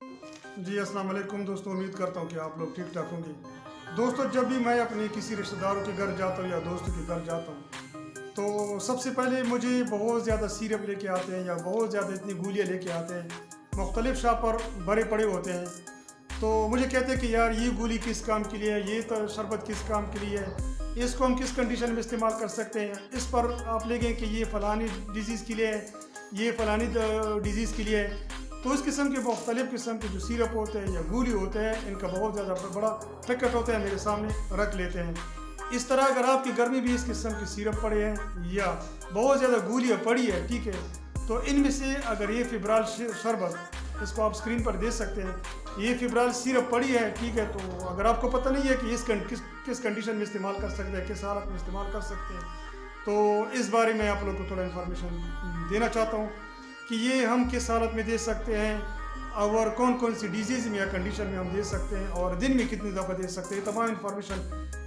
جی السلام علیکم دوستوں، امید کرتا ہوں کہ آپ لوگ ٹھیک ٹھاک ہوں گے۔ دوستوں، جب بھی میں اپنے کسی رشتہ داروں کے گھر جاتا ہوں یا دوستوں کے گھر جاتا ہوں تو سب سے پہلے مجھے بہت زیادہ سیرپ لے کے آتے ہیں یا بہت زیادہ اتنی گولیاں لے کے آتے ہیں، مختلف شاپ پر بھرے پڑے ہوتے ہیں۔ تو مجھے کہتے ہیں کہ یار یہ گولی کس کام کے لیے ہے، یہ شربت کس کام کے لیے ہے، اس کو ہم کس کنڈیشن میں استعمال کر سکتے ہیں، اس پر آپ لے گئے کہ یہ فلانی ڈیزیز کے لیے ہے، یہ فلانی ڈیزیز کے لیے ہے۔ تو اس قسم کے مختلف قسم کے جو سیرپ ہوتے ہیں یا گولی ہوتے ہیں، ان کا بہت زیادہ بڑا پیکٹ ہوتا ہے، میرے سامنے رکھ لیتے ہیں۔ اس طرح اگر آپ کے گھر میں بھی اس قسم کے سیرپ پڑے ہیں یا بہت زیادہ گولیاں پڑی ہے، ٹھیک ہے، تو ان میں سے اگر یہ فبرال شربت، اس کو آپ اسکرین پر دیکھ سکتے ہیں، یہ فبرال سیرپ پڑی ہے، ٹھیک ہے، تو اگر آپ کو پتہ نہیں ہے کہ اس کس کنڈیشن میں استعمال کر سکتے ہیں، کس حالت میں استعمال کر سکتے ہیں، تو اس بارے میں آپ لوگوں کو تھوڑا انفارمیشن دینا چاہتا ہوں کہ یہ ہم کس حالت میں دے سکتے ہیں اور کون کون سی ڈیزیز میں یا کنڈیشن میں ہم دے سکتے ہیں اور دن میں کتنی دفعہ دے سکتے ہیں۔ تمام انفارمیشن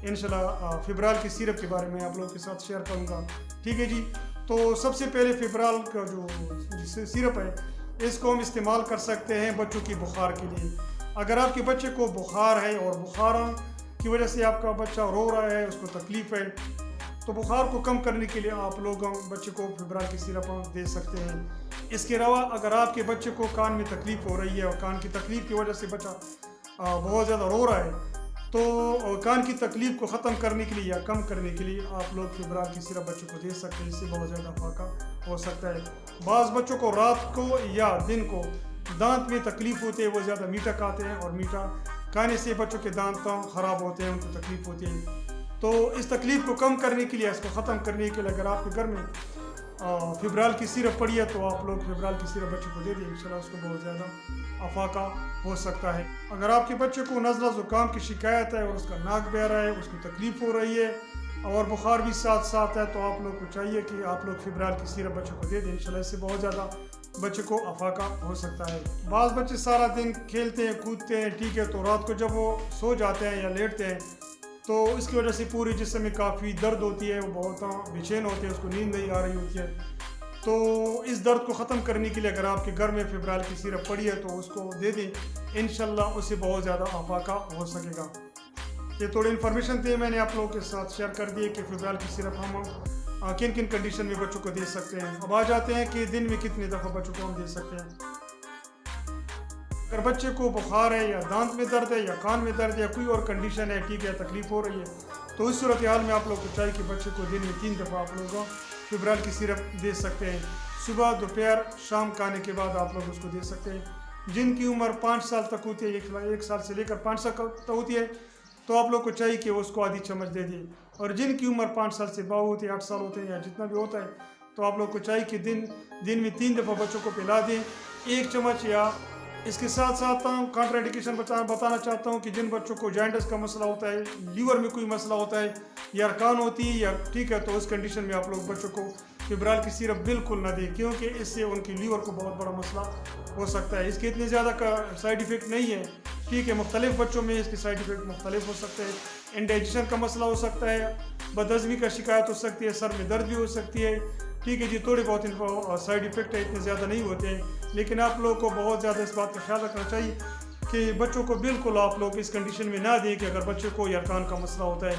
انشاءاللہ فبرال کی سیرپ کے بارے میں آپ لوگوں کے ساتھ شیئر کروں گا، ٹھیک ہے جی۔ تو سب سے پہلے فبرال کا جو سیرپ ہے، اس کو ہم استعمال کر سکتے ہیں بچوں کی بخار کے لیے۔ اگر آپ کے بچے کو بخار ہے اور بخار کی وجہ سے آپ کا بچہ رو رہا ہے، اس کو تکلیف ہے، تو بخار کو کم کرنے کے لیے آپ لوگ بچے کو فبرال کی سیرپ دے سکتے ہیں۔ اس کے علاوہ اگر آپ کے بچے کو کان میں تکلیف ہو رہی ہے اور کان کی تکلیف کی وجہ سے بچہ بہت زیادہ رو رہا ہے، تو کان کی تکلیف کو ختم کرنے کے لیے یا کم کرنے کے لیے آپ لوگ فبرال کی سیرپ بچوں کو دے سکتے ہیں۔ اس سے بہت زیادہ فائدہ ہو سکتا ہے۔ بعض بچوں کو رات کو یا دن کو دانت میں تکلیف ہوتی ہے، وہ زیادہ میٹھا کھاتے ہیں اور میٹھا کھانے سے بچوں کے دانت خراب ہوتے ہیں، ان کو تکلیف ہوتی ہے۔ تو اس تکلیف کو کم کرنے کے لیے، اس کو ختم کرنے کے لیے اگر آپ کے گھر میں فبرال کی سیرپ پڑی ہے تو آپ لوگ فبرال کی سیرپ بچے کو دے دیں، انشاءاللہ اس کو بہت زیادہ افاقہ ہو سکتا ہے۔ اگر آپ کے بچے کو نزلہ زکام کی شکایت ہے اور اس کا ناک بہ رہا ہے، اس کو تکلیف ہو رہی ہے اور بخار بھی ساتھ ساتھ ہے، تو آپ لوگ کو چاہیے کہ آپ لوگ فبرال کی سیرپ بچے کو دے دیں، انشاءاللہ اس سے بہت زیادہ بچے کو افاقہ ہو سکتا ہے۔ بعض بچے سارا دن کھیلتے ہیں کودتے ہیں، ٹھیک ہے، تو رات کو جب وہ سو جاتے ہیں یا لیٹتے ہیں تو اس کی وجہ سے پورے جسم میں کافی درد ہوتی ہے، وہ بہت بے چین ہوتے ہیں، اس کو نیند نہیں آ رہی ہوتی ہے۔ تو اس درد کو ختم کرنے کے لیے اگر آپ کے گھر میں فبرال کی سیرپ پڑی ہے تو اس کو دے دیں، انشاءاللہ اس سے بہت زیادہ افاقہ ہو سکے گا۔ یہ تھوڑی انفارمیشن تھی، میں نے آپ لوگوں کے ساتھ شیئر کر دی کہ فبرال کی سیرپ ہم کن کن کنڈیشن میں بچوں کو دے سکتے ہیں۔ اب آ جاتے ہیں کہ دن میں کتنی دفعہ بچوں کو ہم دے سکتے ہیں۔ اگر بچے کو بخار ہے یا دانت میں درد ہے یا کان میں درد ہے یا کوئی اور کنڈیشن ہے، ٹھیک ہے، تکلیف ہو رہی ہے، تو اس صورتحال میں آپ لوگ کو چاہیے کہ بچے کو دن میں 3 دفعہ آپ لوگ فبرال کی سیرپ دے سکتے ہیں۔ صبح، دوپہر، شام کھانے کے بعد آپ لوگ اس کو دے سکتے ہیں۔ جن کی عمر 5 سال تک ہوتی ہے، 1 سال سے لے کر 5 سال تک ہوتی ہے، تو آپ لوگ کو چاہیے کہ اس کو آدھی چمچ دے دیں، اور جن کی عمر 5 سال سے باؤ ہوتی ہے، 8 سال ہوتے ہیں یا جتنا بھی ہوتا ہے، تو آپ لوگ کو چاہیے کہ دن میں 3 دفعہ بچوں کو پلا دیں 1 چمچ۔ یا اس کے ساتھ ساتھ کانٹرا-انڈیکیشن بتانا چاہتا ہوں کہ جن بچوں کو جائنٹس کا مسئلہ ہوتا ہے، لیور میں کوئی مسئلہ ہوتا ہے یا ارکان ہوتی ہے یا ٹھیک ہے، تو اس کنڈیشن میں آپ لوگ بچوں کو فبرال کی سیرپ بالکل نہ دیں، کیونکہ اس سے ان کی لیور کو بہت بڑا مسئلہ ہو سکتا ہے۔ اس کے اتنے زیادہ سائیڈ ایفیکٹ نہیں ہے، ٹھیک ہے، مختلف بچوں میں اس کے سائیڈ ایفیکٹ مختلف ہو سکتے ہیں۔ انڈائجیشن کا مسئلہ ہو سکتا ہے، بدہضمی کا شکایت ہو سکتی ہے، سر میں درد بھی ہو سکتی ہے، ٹھیک ہے جی، تھوڑے بہت سائیڈ ایفیکٹ ہے، اتنے زیادہ نہیں ہوتے ہیں، لیکن آپ لوگوں کو بہت زیادہ اس بات کا خیال رکھنا چاہیے کہ بچوں کو بالکل آپ لوگ اس کنڈیشن میں نہ دیں کہ اگر بچے کو یا کان کا مسئلہ ہوتا ہے۔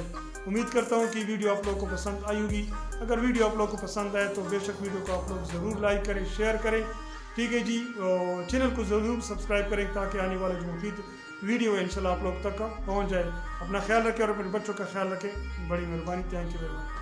امید کرتا ہوں کہ ویڈیو آپ لوگوں کو پسند آئی ہوگی۔ اگر ویڈیو آپ لوگوں کو پسند آئے تو بے شک ویڈیو کو آپ لوگ ضرور لائک کریں، شیئر کریں، ٹھیک ہے جی، چینل کو ضرور سبسکرائب کریں تاکہ آنے والے جو مفید ویڈیو ہے انشاءاللہ آپ لوگ تک پہنچ جائے۔ اپنا خیال رکھیں اور اپنے بچوں کا خیال رکھیں۔ بڑی مہربانی، تھینک یو ویری مچ۔